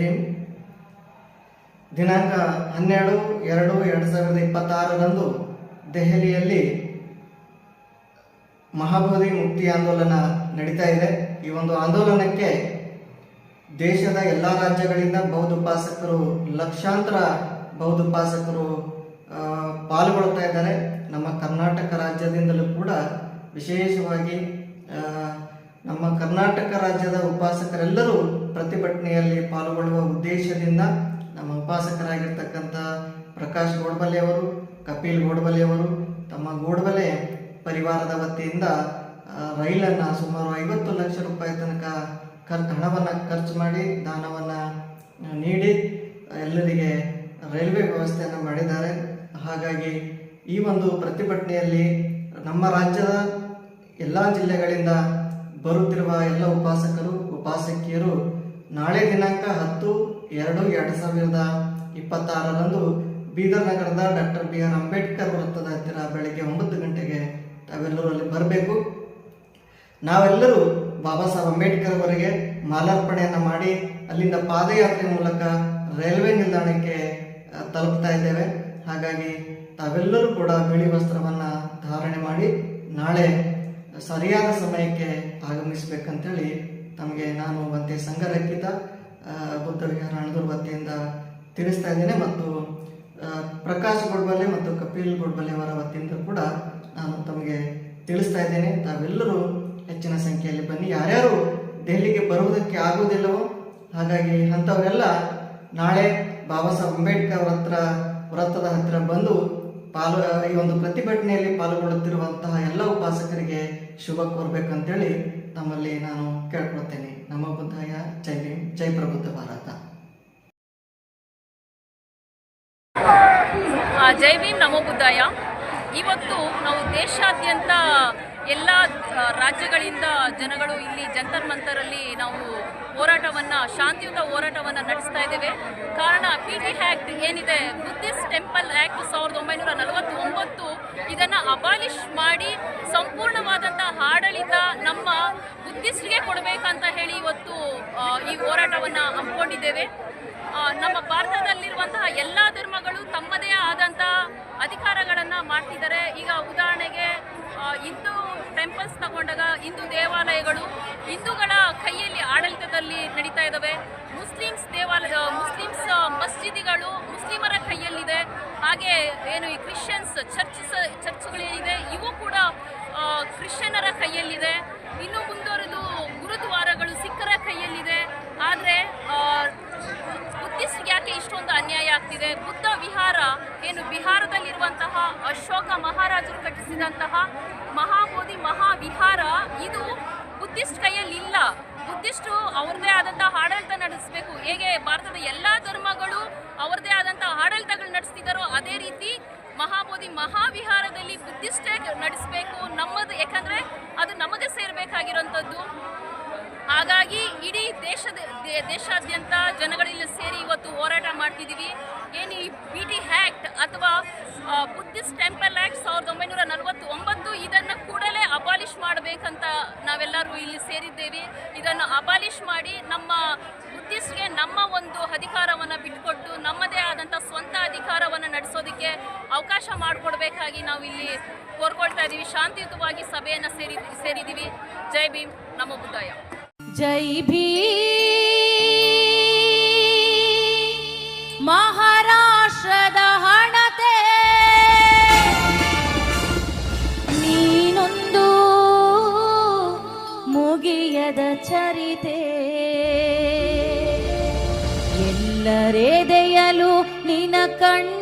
ಭೀಮ್. ದಿನಾಂಕ 12/2/2026 ದೆಹಲಿಯಲ್ಲಿ ಮಹಾಬೋಧಿ ಮುಕ್ತಿ ಆಂದೋಲನ ನಡೀತಾ ಇದೆ. ಈ ಒಂದು ಆಂದೋಲನಕ್ಕೆ ದೇಶದ ಎಲ್ಲ ರಾಜ್ಯಗಳಿಂದ ಬೌದ್ಧ ಉಪಾಸಕರು, ಲಕ್ಷಾಂತರ ಬೌದ್ಧ ಉಪಾಸಕರು ಪಾಲ್ಗೊಳ್ತಾ ಇದ್ದಾರೆ. ನಮ್ಮ ಕರ್ನಾಟಕ ರಾಜ್ಯದಿಂದಲೂ ಕೂಡ ವಿಶೇಷವಾಗಿ ನಮ್ಮ ಕರ್ನಾಟಕ ರಾಜ್ಯದ ಉಪಾಸಕರೆಲ್ಲರೂ ಪ್ರತಿಭಟನೆಯಲ್ಲಿ ಪಾಲ್ಗೊಳ್ಳುವ ಉದ್ದೇಶದಿಂದ ನಮ್ಮ ಉಪಾಸಕರಾಗಿರ್ತಕ್ಕಂಥ ಪ್ರಕಾಶ್ ಗೋಡ್ಬಲೆ ಅವರು, ಕಪಿಲ್ ಗೋಡ್ಬಲೆ ಅವರು ತಮ್ಮ ಗೋಡ್ಬಲೆ ಪರಿವಾರದ ವತಿಯಿಂದ ರೈಲನ್ನು ಸುಮಾರು 50 ಲಕ್ಷ ರೂಪಾಯಿ ತನಕ ಹಣವನ್ನು ಖರ್ಚು ಮಾಡಿ ದಾನವನ್ನು ನೀಡಿ ಎಲ್ಲರಿಗೆ ರೈಲ್ವೆ ವ್ಯವಸ್ಥೆಯನ್ನು ಮಾಡಿದ್ದಾರೆ. ಹಾಗಾಗಿ ಈ ಒಂದು ಪ್ರತಿಭಟನೆಯಲ್ಲಿ ನಮ್ಮ ರಾಜ್ಯದ ಎಲ್ಲ ಜಿಲ್ಲೆಗಳಿಂದ ಬರುತ್ತಿರುವ ಎಲ್ಲ ಉಪಾಸಕರು, ಉಪಾಸಕಿಯರು ನಾಳೆ ದಿನಾಂಕ 10/2/2026 ಬೀದರ್ ನಗರದ ಡಾಕ್ಟರ್ BR ಅಂಬೇಡ್ಕರ್ ವೃತ್ತದ ಹತ್ತಿರ ಬೆಳಗ್ಗೆ 9 ಗಂಟೆಗೆ ತಾವೆಲ್ಲರೂ ಅಲ್ಲಿ ಬರಬೇಕು. ನಾವೆಲ್ಲರೂ ಬಾಬಾ ಸಾಹೇಬ್ ಅಂಬೇಡ್ಕರ್ ಅವರಿಗೆ ಮಾಲಾರ್ಪಣೆಯನ್ನು ಮಾಡಿ ಅಲ್ಲಿಂದ ಪಾದಯಾತ್ರೆ ಮೂಲಕ ರೈಲ್ವೆ ನಿಲ್ದಾಣಕ್ಕೆ ತಲುಪ್ತಾ ಇದ್ದೇವೆ. ಹಾಗಾಗಿ ತಾವೆಲ್ಲರೂ ಕೂಡ ಬಿಳಿ ವಸ್ತ್ರವನ್ನು ಧಾರಣೆ ಮಾಡಿ ನಾಳೆ ಸರಿಯಾದ ಸಮಯಕ್ಕೆ ಆಗಮಿಸಬೇಕಂತೇಳಿ ತಮಗೆ ನಾನು ಮತ್ತೆ ಸಂಘರಕ್ಷಿತ ಬುದ್ಧ ವಿಹಾರ ಅಣದೂರು ವತಿಯಿಂದ ತಿಳಿಸ್ತಾ ಇದ್ದೇನೆ. ಮತ್ತು ಪ್ರಕಾಶ್ ಗೋಡ್ಬಲೆ ಮತ್ತು ಕಪಿಲ್ ಗೋಡ್ಬಲೆ ಅವರ ವತಿಯಿಂದ ಕೂಡ ನಾನು ತಮಗೆ ತಿಳಿಸ್ತಾ ಇದ್ದೇನೆ. ತಾವೆಲ್ಲರೂ ಹೆಚ್ಚಿನ ಸಂಖ್ಯೆಯಲ್ಲಿ ಬನ್ನಿ. ಯಾರ್ಯಾರು ದೆಹಲಿಗೆ ಬರುವುದಕ್ಕೆ ಆಗುವುದಿಲ್ಲವೋ ಹಾಗಾಗಿ ಅಂಥವರೆಲ್ಲ ನಾಳೆ ಬಾಬಾ ಸಾಹೇಬ್ ಅಂಬೇಡ್ಕರ್ ವೃತ್ತದ ಹತ್ತಿರ ಬಂದು ಈ ಒಂದು ಪ್ರತಿಭಟನೆಯಲ್ಲಿ ಪಾಲ್ಗೊಳ್ಳುತ್ತಿರುವಂತಹ ಎಲ್ಲ ಉಪಾಸಕರಿಗೆ ಶುಭ ಕೋರ್ಬೇಕಂತೇಳಿ ನಮ್ಮಲ್ಲಿ ನಾನು ಕೇಳ್ಕೊಳ್ತೇನೆ. ನಮೋ ಬುದ್ಧಾಯ. ಜೈ ಭೀಮ್. ಜೈ ಪ್ರಬುದ್ಧ ಭಾರತ. ಜೈ ಭೀಮ್. ನಮೋ ಬುದ್ಧಾಯ. ಇವತ್ತು ನಾವು ದೇಶಾದ್ಯಂತ ಎಲ್ಲ ರಾಜ್ಯಗಳಿಂದ ಜನಗಳು ಇಲ್ಲಿ ಜಂತರ್ ಮಂತರಲ್ಲಿ ನಾವು ಶಾಂತಿಯುತ ಹೋರಾಟವನ್ನು ನಡೆಸ್ತಾ ಇದ್ದೇವೆ. ಕಾರಣ PT ಆ್ಯಕ್ಟ್ ಏನಿದೆ, ಬುದ್ಧಿಸ್ಟ್ ಟೆಂಪಲ್ ಆ್ಯಕ್ಟ್ 1949, ಇದನ್ನು ಅಬಾಲಿಷ್ ಮಾಡಿ ಸಂಪೂರ್ಣವಾದಂಥ ಆಡಳಿತ ನಮ್ಮ ಬುದ್ಧಿಸ್ಟ್ಗೆ ಕೊಡಬೇಕಂತ ಹೇಳಿ ಇವತ್ತು ಈ ಹೋರಾಟವನ್ನು ಹಮ್ಮಿಕೊಂಡಿದ್ದೇವೆ. ನಮ್ಮ ಭಾರತದಲ್ಲಿರುವಂತಹ ಎಲ್ಲ ಧರ್ಮಗಳು ತಮ್ಮದೇ ಆದಂಥ ಅಧಿಕಾರಗಳನ್ನು ಮಾಡ್ತಿದ್ದಾರೆ. ಈಗ ಉದಾಹರಣೆಗೆ ಹಿಂದೂ ಟೆಂಪಲ್ಸ್ ತಗೊಂಡಾಗ ಹಿಂದೂ ದೇವಾಲಯಗಳು ಹಿಂದೂಗಳ ಕೈಯಲ್ಲಿ ಆಡಳಿತದಲ್ಲಿ ನಡೀತಾ ಇದ್ದಾವೆ. ಮುಸ್ಲಿಮ್ಸ್ ಮಸ್ಜಿದಿಗಳು ಮುಸ್ಲಿಮರ ಕೈಯಲ್ಲಿದೆ. ಹಾಗೆ ಏನು ಈ ಕ್ರಿಶ್ಚಿಯನ್ಸ್ ಚರ್ಚ್ಗಳೇನಿದೆ ಇವು ಕೂಡ ಕ್ರಿಶ್ಚಿಯನ್ನರ ಕೈಯಲ್ಲಿದೆ. ಇನ್ನು ಮುಂದುವರೆದು ಗುರುದ್ವಾರಗಳು ಸಿಖ್ಖರ ಕೈಯಲ್ಲಿದೆ. ಆದರೆ ಬುದ್ಧಿಸ್ಟ್ಗೆ ಯಾಕೆ ಇಷ್ಟೊಂದು ಅನ್ಯಾಯ ಆಗ್ತಿದೆ? ಬುದ್ಧ ವಿಹಾರ ಏನು ಬಿಹಾರದಲ್ಲಿರುವಂತಹ ಅಶೋಕ ಮಹಾರಾಜರು ಕಟ್ಟಿಸಿದಂತಹ ಮಹಾಬೋಧಿ ಮಹಾವಿಹಾರ ಇದು ಬುದ್ಧಿಸ್ಟ್ ಕೈಯಲ್ಲಿ ಇಲ್ಲ. ಬುದ್ಧಿಸ್ಟು ಅವ್ರದ್ದೇ ಆದಂತಹ ಆಡಳಿತ ನಡೆಸಬೇಕು. ಹೇಗೆ ಭಾರತದ ಎಲ್ಲ ಧರ್ಮಗಳು ಅವ್ರದ್ದೇ ಆದಂತಹ ಆಡಳಿತಗಳು ನಡೆಸ್ತಿದ್ದಾರೋ ಅದೇ ರೀತಿ ಮಹಾಬೋಧಿ ಮಹಾವಿಹಾರದಲ್ಲಿ ಬುದ್ಧಿಸ್ಟೇ ನಡೆಸಬೇಕು ನಮ್ಮದು. ಯಾಕಂದರೆ ಅದು ನಮಗೆ ಸೇರಬೇಕಾಗಿರೋಂಥದ್ದು. ಹಾಗಾಗಿ ಇಡೀ ದೇಶಾದ್ಯಂತ ಜನಗಳಲ್ಲಿ ಸೇರಿ ಇವತ್ತು ಹೋರಾಟ ಮಾಡ್ತಿದ್ದೀವಿ. ಏನು ಈ PT ಆ್ಯಕ್ಟ್ ಅಥವಾ ಬುದ್ಧಿಸ್ಟ್ ಟೆಂಪಲ್ ಆ್ಯಕ್ಟ್ 1949 ಇದನ್ನು ಕೂಡಲೇ ಅಬಾಲಿಷ್ ಮಾಡಬೇಕಂತ ನಾವೆಲ್ಲರೂ ಇಲ್ಲಿ ಸೇರಿದ್ದೇವೆ. ಇದನ್ನು ಅಬಾಲಿಷ್ ಮಾಡಿ ನಮ್ಮ ಬುದ್ಧಿಸ್ಟ್ಗೆ ನಮ್ಮ ಒಂದು ಅಧಿಕಾರವನ್ನು ಬಿಟ್ಟುಕೊಟ್ಟು ನಮ್ಮದೇ ಆದಂಥ ಸ್ವಂತ ಅಧಿಕಾರವನ್ನು ನಡೆಸೋದಕ್ಕೆ ಅವಕಾಶ ಮಾಡಿಕೊಡ್ಬೇಕಾಗಿ ನಾವು ಇಲ್ಲಿ ಕೋರ್ಕೊಳ್ತಾ ಇದ್ದೀವಿ. ಶಾಂತಿಯುತವಾಗಿ ಸಭೆಯನ್ನು ಸೇರಿದ್ದೀವಿ. ಜೈ ಭೀಮ್. ನಮೋ ಬುದ್ಧಾಯ. ಜೈ ಭೀಮ್. ಮಹಾರಾಷ್ಟ್ರದ ಹಣತೆ ನೀನೊಂದು ಮುಗಿಯದ ಚರಿತೆ. ಎಲ್ಲರೆದೆಯಲು ನಿನ್ನ ಕಣ್ಣು